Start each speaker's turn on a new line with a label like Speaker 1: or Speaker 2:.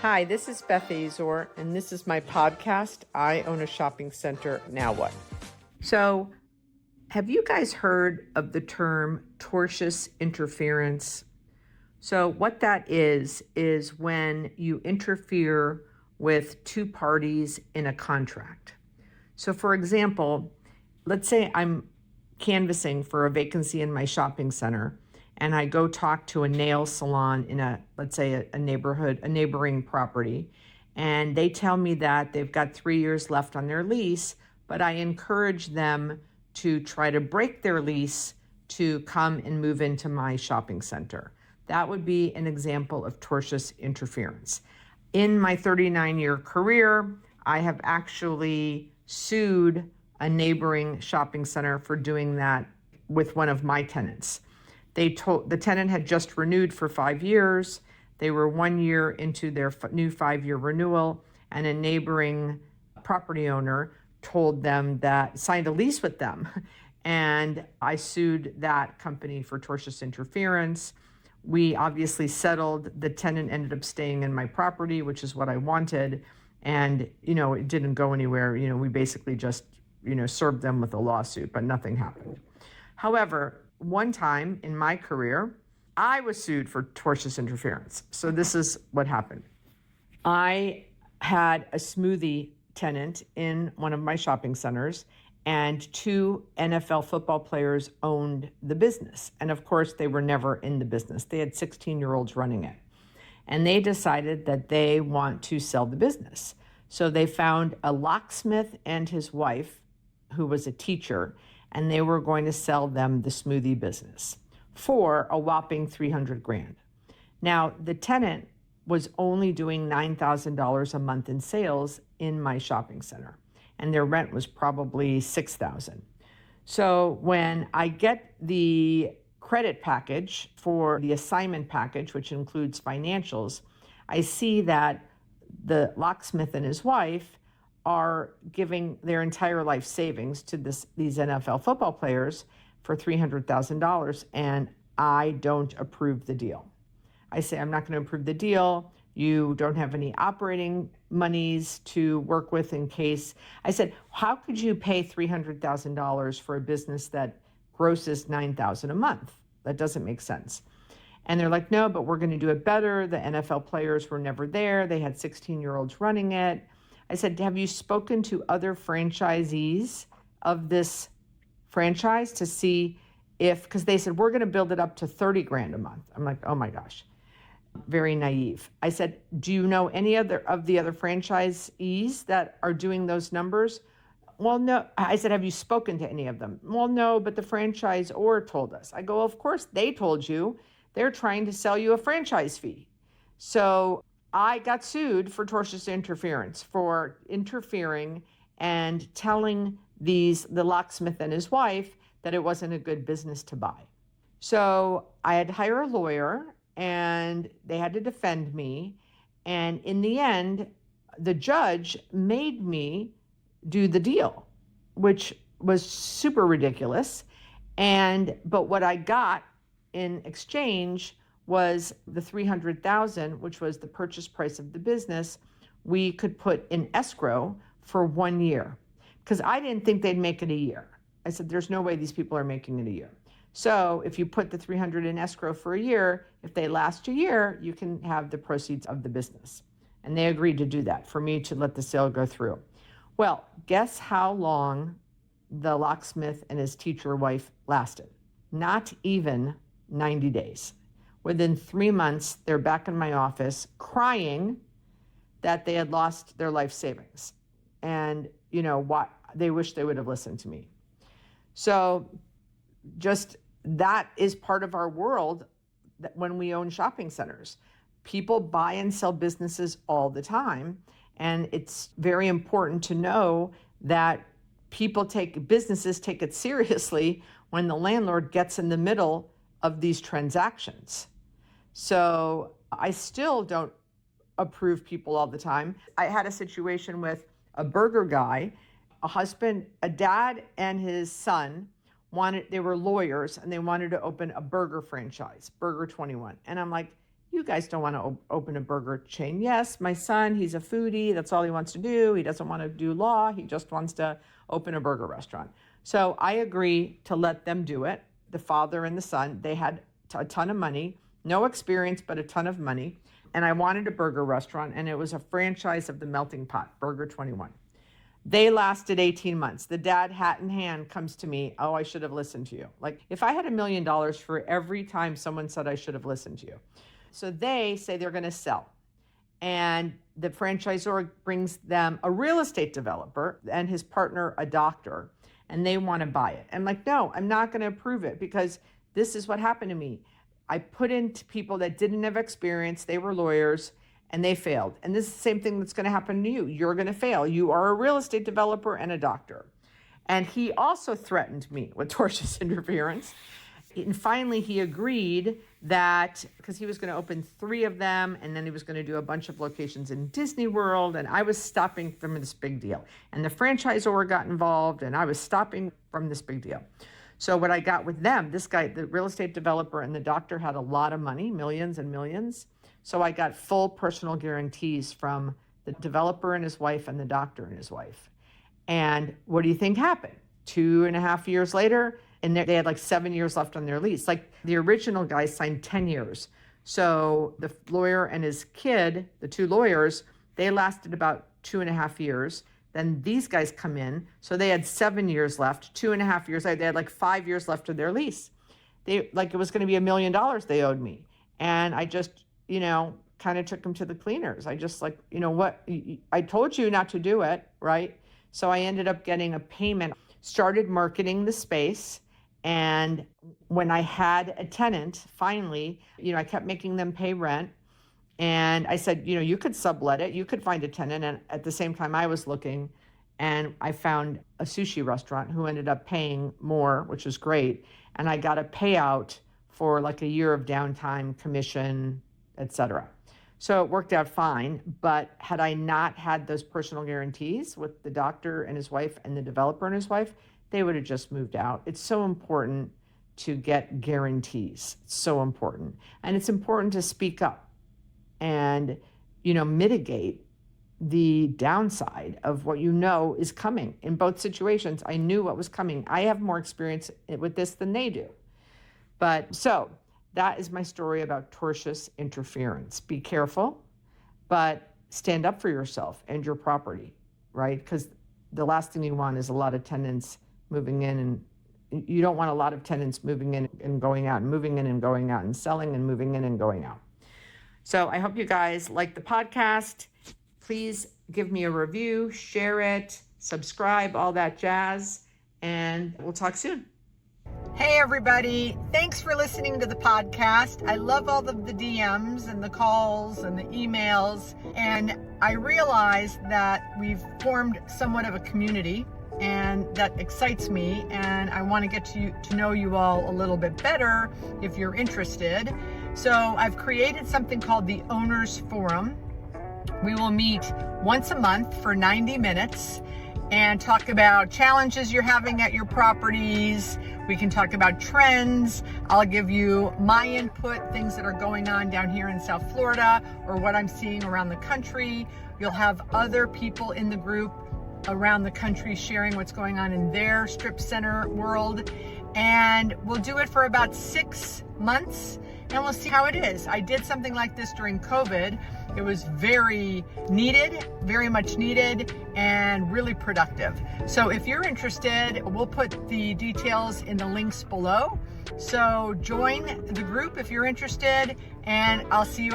Speaker 1: Hi, this is Beth Azor, and this is my podcast, I Own a Shopping Center, Now What? So, have you guys heard of the term tortious interference? So, what that is when you interfere with two parties in a contract. So, for example, let's say I'm canvassing for a vacancy in my shopping center, and I go talk to a nail salon in let's say a neighboring property, and they tell me that they've got 3 years left on their lease, but I encourage them to try to break their lease to come and move into my shopping center. That would be an example of tortious interference. In my 39-year career, I have actually sued a neighboring shopping center for doing that with one of my tenants. The tenant had just renewed for 5 years. They were 1 year into their new 5-year renewal, and a neighboring property owner told them that signed a lease with them. And I sued that company for tortious interference. We obviously settled. The tenant ended up staying in my property, which is what I wanted. And, it didn't go anywhere. We basically just, served them with a lawsuit, but nothing happened. However, one time in my career, I was sued for tortious interference. So this is what happened. I had a smoothie tenant in one of my shopping centers, and 2 NFL football players owned the business. And of course, they were never in the business. They had 16-year-olds running it. And they decided that they want to sell the business. So they found a locksmith and his wife, who was a teacher, and they were going to sell them the smoothie business for a whopping $300,000. Now, the tenant was only doing $9,000 a month in sales in my shopping center, and their rent was probably $6,000. So when I get the credit package for the assignment package, which includes financials, I see that the locksmith and his wife are giving their entire life savings to these NFL football players for $300,000, and I don't approve the deal. I say, I'm not going to approve the deal. You don't have any operating monies to work with in case. I said, how could you pay $300,000 for a business that grosses $9,000 a month? That doesn't make sense. And they're like, no, but we're going to do it better. The NFL players were never there. They had 16-year-olds running it. I said, have you spoken to other franchisees of this franchise to see because they said, we're going to build it up to $30,000 a month. I'm like, oh my gosh, very naive. I said, do you know any other of the other franchisees that are doing those numbers? Well, no. I said, have you spoken to any of them? Well, no, but the franchisor told us. I go, of course they told you. They're trying to sell you a franchise fee. So I got sued for tortious interference, for interfering and telling the locksmith and his wife that it wasn't a good business to buy. So I had to hire a lawyer, and they had to defend me. And in the end, the judge made me do the deal, which was super ridiculous. But what I got in exchange was the $300,000, which was the purchase price of the business. We could put in escrow for 1 year, because I didn't think they'd make it a year. I said, there's no way these people are making it a year. So if you put the $300,000 in escrow for a year, if they last a year, you can have the proceeds of the business. And they agreed to do that for me to let the sale go through. Well, guess how long the locksmith and his teacher wife lasted? Not even 90 days. Within 3 months, they're back in my office crying that they had lost their life savings. And, what they wish they would have listened to me. So just that is part of our world, that when we own shopping centers, people buy and sell businesses all the time. And it's very important to know that businesses take it seriously when the landlord gets in the middle of these transactions. So I still don't approve people all the time. I had a situation with a burger guy, a dad and his son they were lawyers, and they wanted to open a burger franchise, Burger 21. And I'm like, You guys don't want to open a burger chain. Yes, my son, he's a foodie. That's all he wants to do. He doesn't want to do law. He just wants to open a burger restaurant. So I agree to let them do it. The father and the son, they had a ton of money, no experience, but a ton of money. And I wanted a burger restaurant, and it was a franchise of the Melting Pot, Burger 21. They lasted 18 months. The dad, hat in hand, comes to me, oh, I should have listened to you. Like, if I had $1 million for every time someone said I should have listened to you. So they say they're going to sell. And the franchisor brings them a real estate developer and his partner, a doctor, and they want to buy it. I'm like, no, I'm not going to approve it, because this is what happened to me. I put into people that didn't have experience. They were lawyers and they failed. And this is the same thing that's going to happen to you. You're going to fail. You are a real estate developer and a doctor. And he also threatened me with tortious interference. And finally, he agreed that, because he was going to open 3 of them, and then he was going to do a bunch of locations in Disney World, and I was stopping from this big deal. And the franchisor got involved, and I was stopping from this big deal. So what I got with them, this guy, the real estate developer and the doctor, had a lot of money, millions and millions. So I got full personal guarantees from the developer and his wife and the doctor and his wife. And what do you think happened? 2.5 years later, and they had like 7 years left on their lease. Like, the original guy signed 10 years. So the lawyer and his kid, the 2 lawyers, they lasted about 2.5 years. Then these guys come in. So they had 7 years left, 2.5 years. They had like 5 years left of their lease. It was going to be $1 million they owed me. And I just, kind of took them to the cleaners. I just like, what, I told you not to do it, right? So I ended up getting a payment, started marketing the space. And when I had a tenant, finally, I kept making them pay rent. And I said, you could sublet it. You could find a tenant. And at the same time I was looking, and I found a sushi restaurant who ended up paying more, which was great. And I got a payout for like a year of downtime, commission, etc. So it worked out fine. But had I not had those personal guarantees with the doctor and his wife and the developer and his wife, they would have just moved out. It's so important to get guarantees. It's so important. And it's important to speak up and, mitigate the downside of what is coming. In both situations, I knew what was coming. I have more experience with this than they do. But so that is my story about tortious interference. Be careful, but stand up for yourself and your property, right? Because the last thing you want is a lot of tenants moving in, and you don't want a lot of tenants moving in and going out, and moving in and going out, and selling and moving in and going out. So I hope you guys like the podcast. Please give me a review, share it, subscribe, all that jazz, and we'll talk soon. Hey everybody, thanks for listening to the podcast. I love all of the DMs and the calls and the emails, and I realize that we've formed somewhat of a community, and that excites me, and I want to get to know you all a little bit better if you're interested. So I've created something called the Owners Forum. We will meet once a month for 90 minutes and talk about challenges you're having at your properties. We can talk about trends. I'll give you my input, things that are going on down here in South Florida or what I'm seeing around the country. You'll have other people in the group around the country sharing what's going on in their strip center world. And we'll do it for about 6 months, and we'll see how it is. I did something like this during COVID. It was very needed, very much needed, and really productive. So if you're interested, we'll put the details in the links below. So join the group if you're interested, and I'll see you